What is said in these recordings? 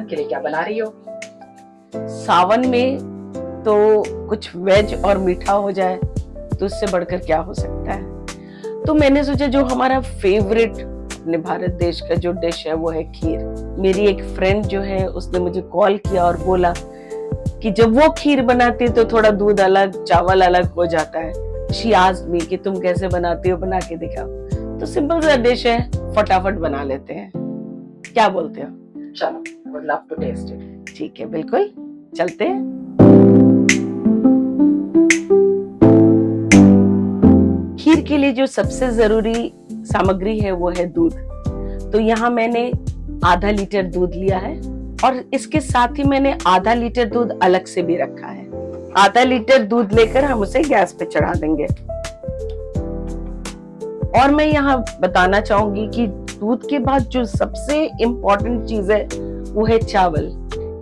के लिए क्या बना रही हो? सावन में तो कुछ वेज और मीठा हो जाए तो उससे बढ़कर क्या हो सकता है। तो मैंने सोचा जो हमारा फेवरेट अपने भारत देश का जो डिश है वो है खीर। मेरी एक फ्रेंड जो है उसने मुझे कॉल किया और बोला कि जब वो खीर बनाती है तो थोड़ा दूध अलग चावल अलग हो जाता है। शी आस्क्ड मी कि तुम कैसे बनाती हो, बना के दिखाओ। तो सिंपल सा डिश है, फटाफट बना लेते हैं, क्या बोलते हो? चलो, would love to test it. ठीक है, बिल्कुल, चलते हैं। खीर के लिए जो सबसे जरूरी सामग्री है वो है दूध। तो यहाँ मैंने आधा लीटर दूध लिया है और इसके साथ ही मैंने आधा लीटर दूध अलग से भी रखा है। आधा लीटर दूध लेकर हम उसे गैस पे चढ़ा देंगे। और मैं यहाँ बताना चाहूंगी कि दूध के बाद जो सबसे इम्पोर्टेंट चीज है वो है चावल,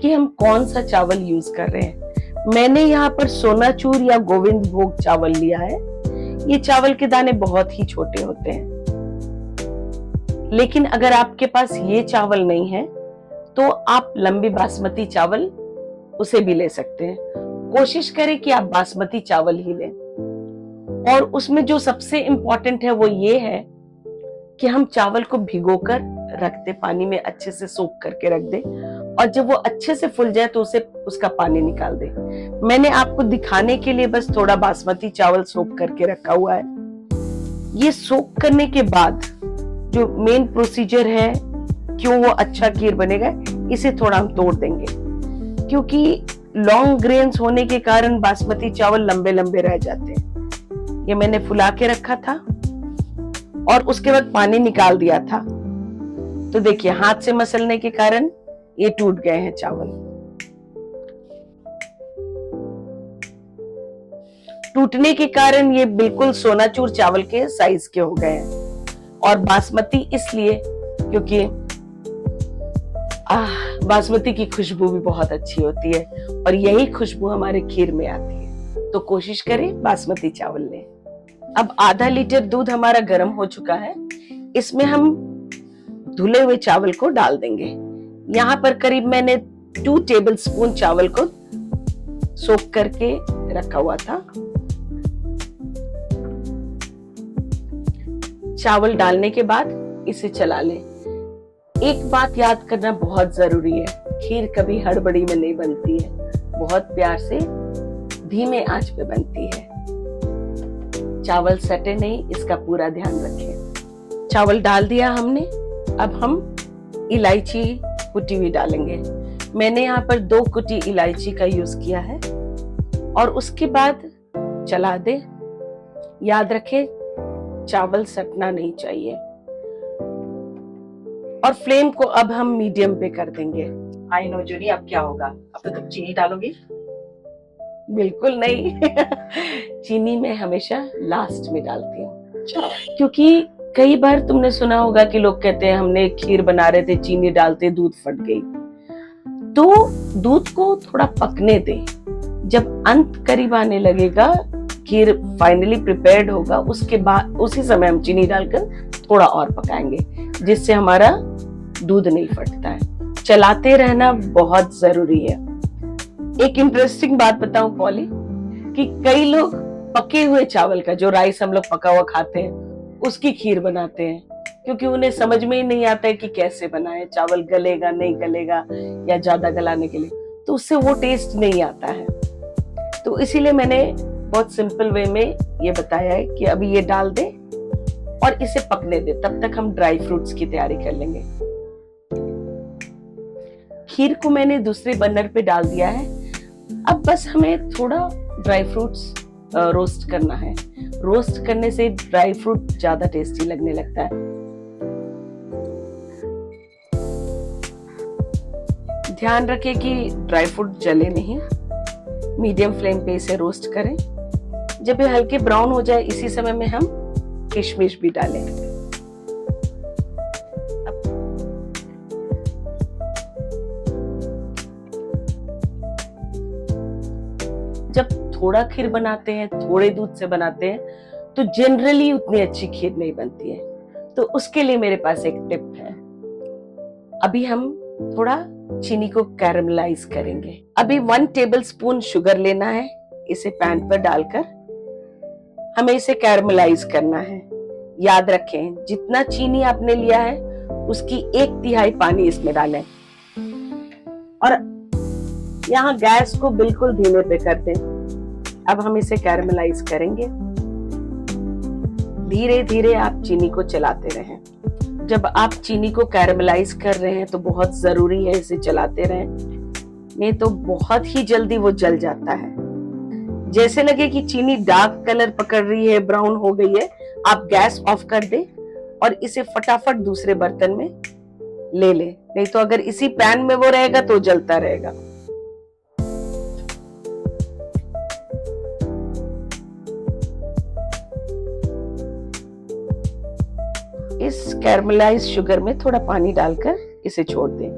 कि हम कौन सा चावल यूज कर रहे हैं। मैंने यहाँ पर सोनाचूर या गोविंद भोग चावल लिया है। ये चावल के दाने बहुत ही छोटे होते हैं, लेकिन अगर आपके पास ये चावल नहीं है तो आप लंबी बासमती चावल उसे भी ले सकते हैं। कोशिश करें कि आप बासमती चावल ही लें। और उसमें जो सबसे इंपॉर्टेंट है वो ये है कि हम चावल को भिगोकर रख दे, पानी में अच्छे से सोख करके रख दे, और जब वो अच्छे से फूल जाए तो उसे उसका पानी निकाल दे। मैंने आपको दिखाने के लिए बस थोड़ा बासमती चावल सोख करके रखा हुआ है। ये सोख करने के बाद जो मेन प्रोसीजर है क्यों वो अच्छा खीर बनेगा, इसे थोड़ा हम तोड़ देंगे, क्योंकि लॉन्ग ग्रेन्स होने के कारण बासमती चावल लंबे लंबे रह जाते हैं। ये मैंने फुला के रखा था और उसके बाद पानी निकाल दिया था। तो देखिए हाथ से मसलने के कारण ये टूट गए हैं चावल। टूटने के कारण ये बिल्कुल सोनाचूर चावल के साइज के हो गए हैं। और बासमती इसलिए क्योंकि बासमती की खुशबू भी बहुत अच्छी होती है और यही खुशबू हमारे खीर में आती है। तो कोशिश करें बासमती चावल लें। अब आधा लीटर दूध हमारा गर्म हो चुका है, इसमें हम धुले हुए चावल को डाल देंगे। यहाँ पर करीब मैंने 2 टेबलस्पून चावल को सोख करके रखा हुआ था। चावल डालने के बाद इसे चला लें। एक बात याद करना बहुत जरूरी है, खीर कभी हड़बड़ी में नहीं बनती है, बहुत प्यार से धीमे आंच पे बनती है। चावल सटे नहीं, इसका पूरा ध्यान रखें। चावल डाल दिया हमने। अब हम इलायची कुटी हुई डालेंगे। मैंने यहाँ पर 2 कुटी इलायची का यूज किया है और उसके बाद चला दे। याद रखें चावल सटना नहीं चाहिए। और फ्लेम को अब हम मीडियम पे कर देंगे। आई नो जूनी, अब क्या होगा? अब तो तुम चीनी डालोगी? बिल्कुल नहीं। चीनी मैं हमेशा लास्ट में डालती हूँ, क्योंकि कई बार तुमने सुना होगा कि लोग कहते हैं हमने खीर बना रहे थे, चीनी डालते दूध फट गई। तो दूध को थोड़ा पकने दे। जब अंत करीब आने लगेगा, खीर फाइनली प्रिपेयर्ड होगा, उसके बाद उसी समय हम चीनी डालकर थोड़ा और पकाएंगे, जिससे हमारा दूध नहीं फटता है। चलाते रहना बहुत जरूरी है। एक इंटरेस्टिंग बात बताऊं पॉली, कि कई लोग पके हुए चावल का, जो राइस हम लोग पका हुआ खाते हैं, उसकी खीर बनाते हैं, क्योंकि उन्हें समझ में ही नहीं आता है कि कैसे बनाए, चावल गलेगा नहीं गलेगा या ज्यादा गलाने के लिए, तो उससे वो टेस्ट नहीं आता है। तो इसीलिए मैंने बहुत सिंपल वे में ये बताया है कि अभी ये डाल दे और इसे पकने दे। तब तक हम ड्राई फ्रूट्स की तैयारी कर लेंगे। खीर को मैंने दूसरे बर्नर पे डाल दिया है। अब बस हमें थोड़ा ड्राई फ्रूट्स रोस्ट करना है। रोस्ट करने से ड्राई फ्रूट ज्यादा टेस्टी लगने लगता है। ध्यान रखें कि ड्राई फ्रूट जले नहीं। मीडियम फ्लेम पे इसे रोस्ट करें। जब ये हल्के ब्राउन हो जाए, इसी समय में हम किशमिश भी डालें। जब थोड़ा खीर बनाते हैं, थोड़े दूध से बनाते हैं, तो जनरली उतनी अच्छी खीर नहीं बनती है। तो उसके लिए मेरे पास एक टिप है। अभी हम थोड़ा चीनी को कैरमलाइज करेंगे। अभी 1 टेबलस्पून शुगर लेना है, इसे पैन पर डालकर हमें इसे कैरमलाइज करना है। याद रखें, जितना चीनी आपने लिया है उसकी 1/3 पानी इसमें डालें और यहाँ गैस को बिल्कुल धीमे पे कर दें। अब हम इसे कैरमलाइज करेंगे। धीरे धीरे आप चीनी को चलाते रहें। जब आप चीनी को कैरमलाइज कर रहे हैं तो बहुत जरूरी है इसे चलाते रहें, नहीं तो बहुत ही जल्दी वो जल जाता है। जैसे लगे कि चीनी डार्क कलर पकड़ रही है, ब्राउन हो गई है, आप गैस ऑफ कर दें और इसे फटाफट दूसरे बर्तन में ले लें, नहीं तो अगर इसी पैन में वो रहेगा तो जलता रहेगा। इस कैरमलाइज शुगर में थोड़ा पानी डालकर इसे छोड़ दें।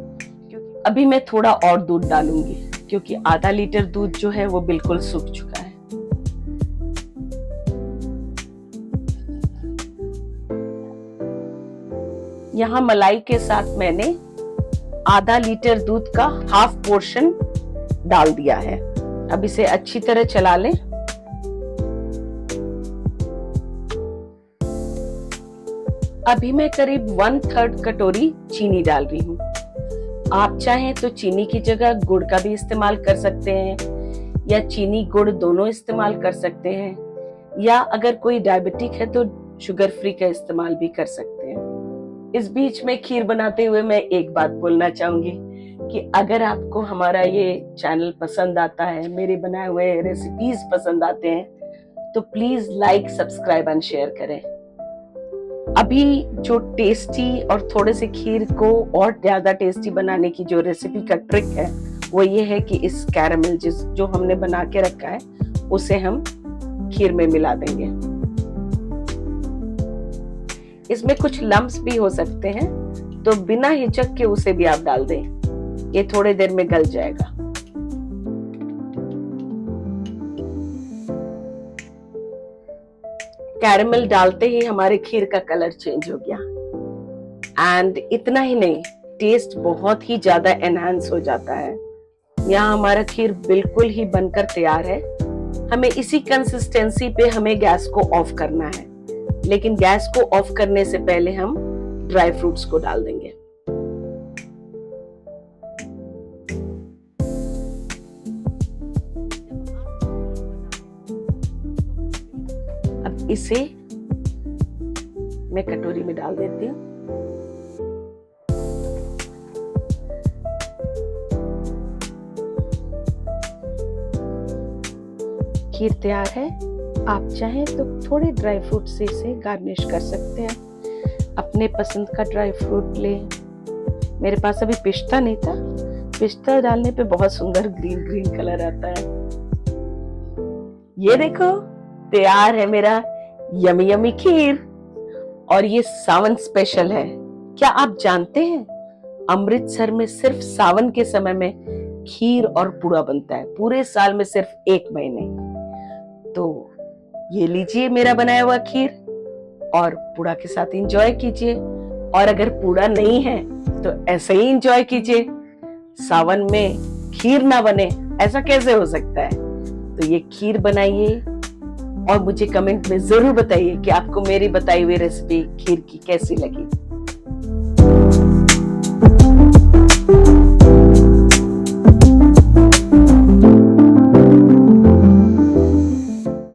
अभी मैं थोड़ा और दूध डालूंगी क्योंकि आधा लीटर दूध जो है वो बिल्कुल सूख चुका है। यहाँ मलाई के साथ मैंने आधा लीटर दूध का हाफ पोर्शन डाल दिया है। अब इसे अच्छी तरह चला लें। अभी मैं करीब 1/3 कटोरी चीनी डाल रही हूँ। आप चाहें तो चीनी की जगह गुड़ का भी इस्तेमाल कर सकते हैं या चीनी गुड़ दोनों इस्तेमाल कर सकते हैं, या अगर कोई डायबिटिक है तो शुगर फ्री का इस्तेमाल भी कर सकते हैं। इस बीच में खीर बनाते हुए मैं एक बात बोलना चाहूंगी कि अगर आपको हमारा ये चैनल पसंद आता है, मेरे बनाए हुए रेसिपीज पसंद आते हैं, तो please like, subscribe and share करें। अभी जो टेस्टी और थोड़े से खीर को और ज्यादा टेस्टी बनाने की जो रेसिपी का ट्रिक है वो ये है कि इस कैरमल जो हमने बना के रखा है उसे हम खीर में मिला देंगे। इसमें कुछ लम्प्स भी हो सकते हैं, तो बिना हिचक के उसे भी आप डाल दें, ये थोड़ी देर में गल जाएगा। कैरमल डालते ही हमारे खीर का कलर चेंज हो गया। एंड इतना ही नहीं, टेस्ट बहुत ही ज्यादा एनहांस हो जाता है। यहाँ हमारा खीर बिल्कुल ही बनकर तैयार है। हमें इसी कंसिस्टेंसी पे हमें गैस को ऑफ करना है, लेकिन गैस को ऑफ करने से पहले हम ड्राई फ्रूट्स को डाल देंगे। अब इसे मैं कटोरी में डाल देती हूँ। खीर तैयार है। आप चाहें तो थोड़े ड्राई फ्रूट से इसे गार्निश कर सकते हैं। अपने पसंद का ड्राई फ्रूट लें। मेरे पास अभी पिस्ता नहीं था, पिस्ता डालने पे बहुत सुंदर ग्रीन ग्रीन कलर आता है। ये देखो, तैयार है मेरा यमी यमी खीर, और ये सावन स्पेशल है। क्या आप जानते हैं, अमृतसर में सिर्फ सावन के समय में खीर और पुड़ा बनता है, पूरे साल में सिर्फ 1 महीने। तो ये लीजिए मेरा बनाया हुआ खीर और पुड़ा के साथ एंजॉय कीजिए। और अगर पुड़ा नहीं है तो ऐसे ही एंजॉय कीजिए। सावन में खीर ना बने ऐसा कैसे हो सकता है? तो ये खीर बनाइए और मुझे कमेंट में जरूर बताइए कि आपको मेरी बताई हुई रेसिपी खीर की कैसी लगी।